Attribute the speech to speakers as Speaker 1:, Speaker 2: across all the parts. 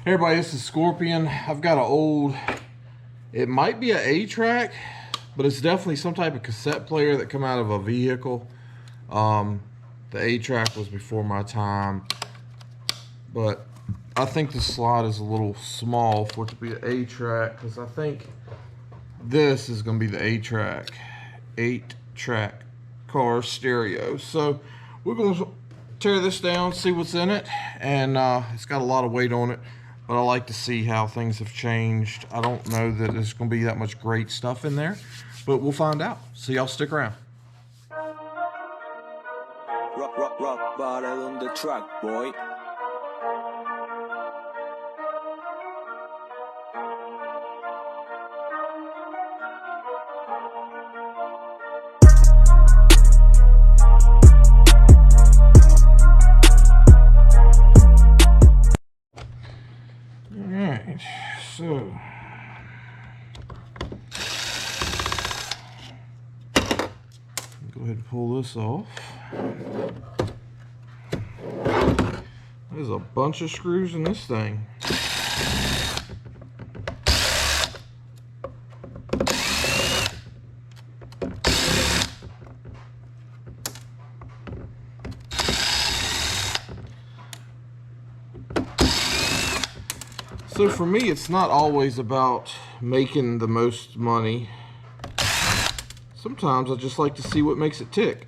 Speaker 1: Hey everybody, this is Scorpion. I've got an old, it might be an 8-track, but it's definitely some type of cassette player that come out of a vehicle. The 8-track was before my time, but I think the slot is a little small for it to be an 8-track, because I think this is going to be the 8-track car stereo. So we're going to tear this down, see what's in it, and it's got a lot of weight on it, but I like to see how things have changed. I don't know that there's going to be that much great stuff in there, but we'll find out. So y'all stick around.
Speaker 2: Rock bottle on the track, boy.
Speaker 1: Alright, so go ahead and pull this off. There's a bunch of screws in this thing. So for me, it's not always about making the most money. Sometimes I just like to see what makes it tick.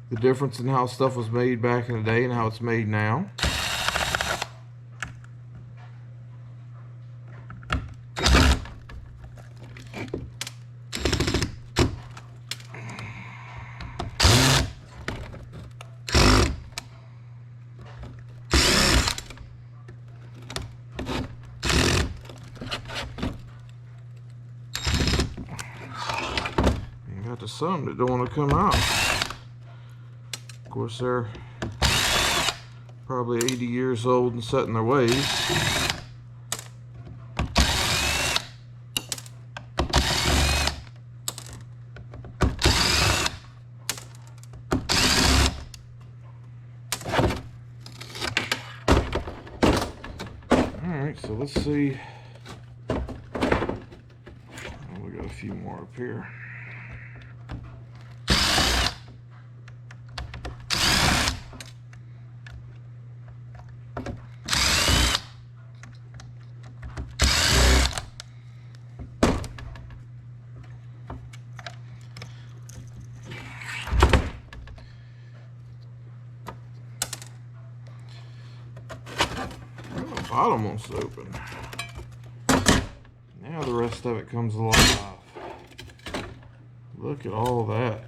Speaker 1: The difference in how stuff was made back in the day and how it's made now. Got some that don't want to come out. Of course, they're probably 80 years old and set in their ways. Alright, so let's see. Oh, we got a few more up here. Bottom wants to open. Now the rest of it comes alive. Look at all that.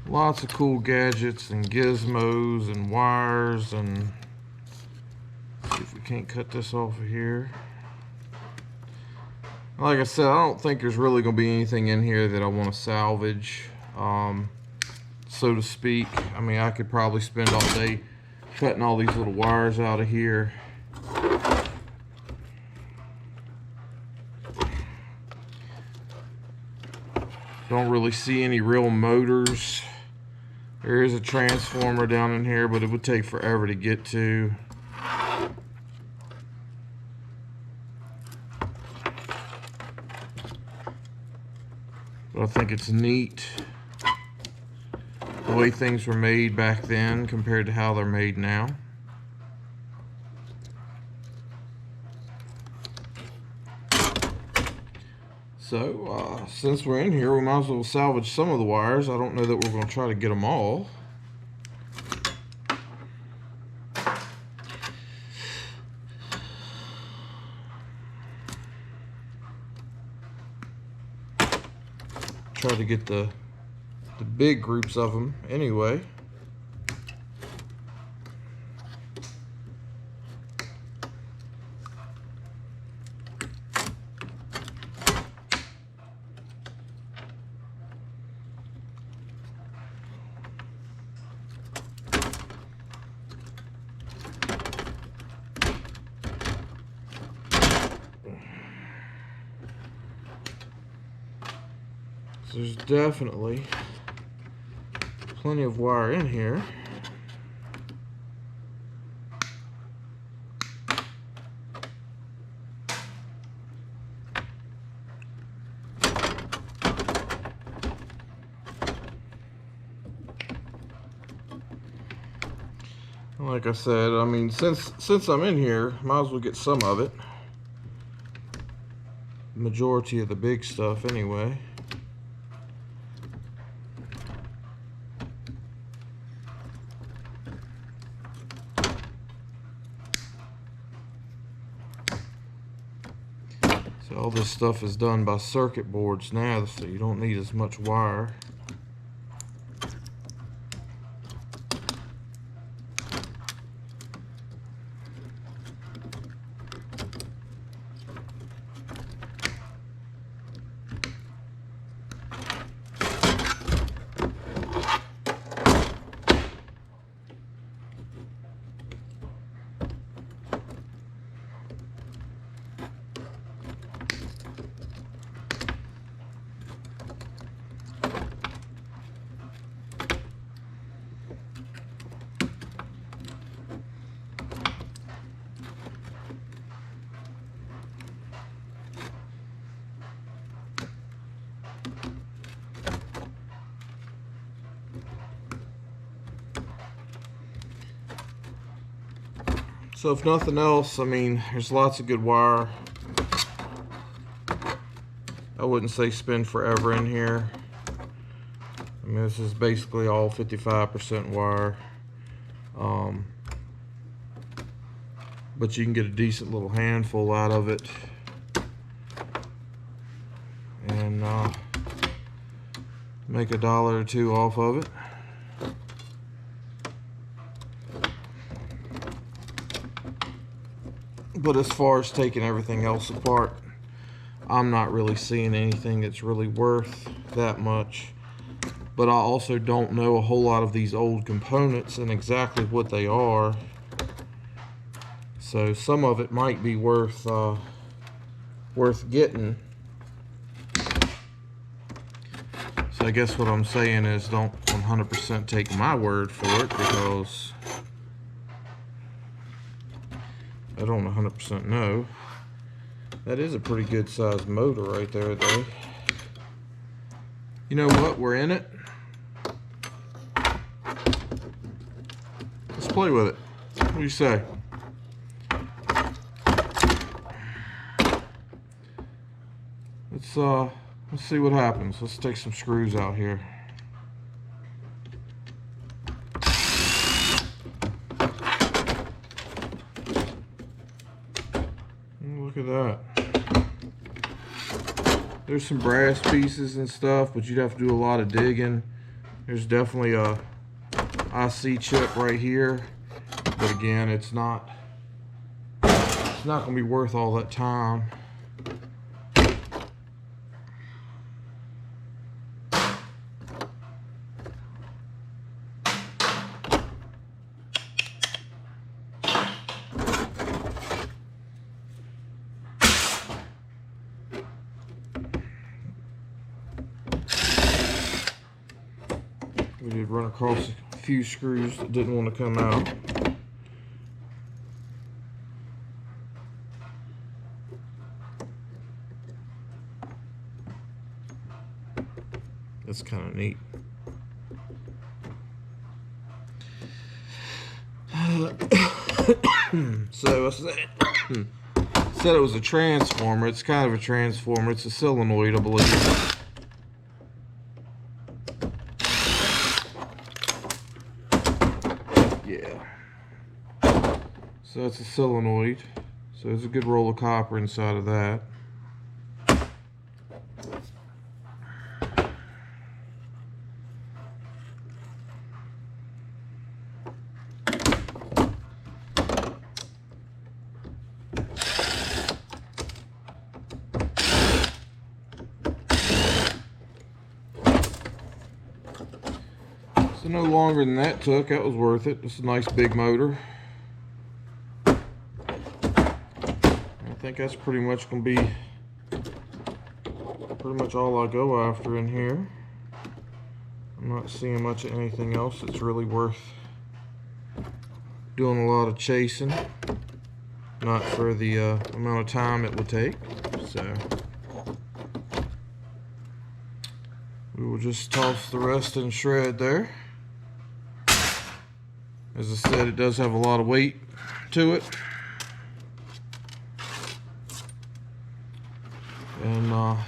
Speaker 1: Lots of cool gadgets and gizmos and wires, and let's see if we can't cut this off of here. Like I said, I don't think there's really going to be anything in here that I want to salvage, so to speak. I mean, I could probably spend all day cutting all these little wires out of here. Don't really see any real motors. There is a transformer down in here, but it would take forever to get to. But I think it's neat the way things were made back then compared to how they're made now. So, since we're in here, we might as well salvage some of the wires. I don't know that we're going to try to get them all. Try to get the big groups of them anyway. There's definitely plenty of wire in here. Like I said, I mean, since I'm in here, might as well get some of it. Majority of the big stuff anyway. So all this stuff is done by circuit boards now, so you don't need as much wire. So if nothing else, I mean, there's lots of good wire. I wouldn't say spend forever in here. I mean, this is basically all 55% wire. But you can get a decent little handful out of it. And make $1 or $2 off of it. But as far as taking everything else apart, I'm not really seeing anything that's really worth that much. But I also don't know a whole lot of these old components and exactly what they are. So some of it might be worth getting. So I guess what I'm saying is don't 100% take my word for it, because I don't 100% know. That is a pretty good sized motor right there, though. You know what? We're in it. Let's play with it. What do you say? Let's see what happens. Let's take some screws out here. Look at that. There's some brass pieces and stuff, but you'd have to do a lot of digging. There's definitely a IC chip right here, but again, it's not going to be worth all that time. We did run across a few screws that didn't want to come out. That's kind of neat. So I said it was a transformer. It's kind of a transformer. It's a solenoid, I believe. Yeah. So it's a solenoid. So there's a good roll of copper inside of that. So no longer than that took. That was worth it. It's a nice big motor. I think that's pretty much going to be pretty much all I go after in here. I'm not seeing much of anything else that's really worth doing a lot of chasing. Not for the amount of time it would take. So we will just toss the rest in shred there. As I said, it does have a lot of weight to it. And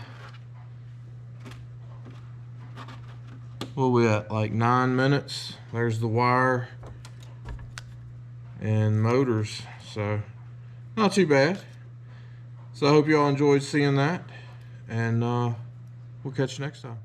Speaker 1: what are we at, like 9 minutes? There's the wire and motors, so not too bad. So I hope y'all enjoyed seeing that, and we'll catch you next time.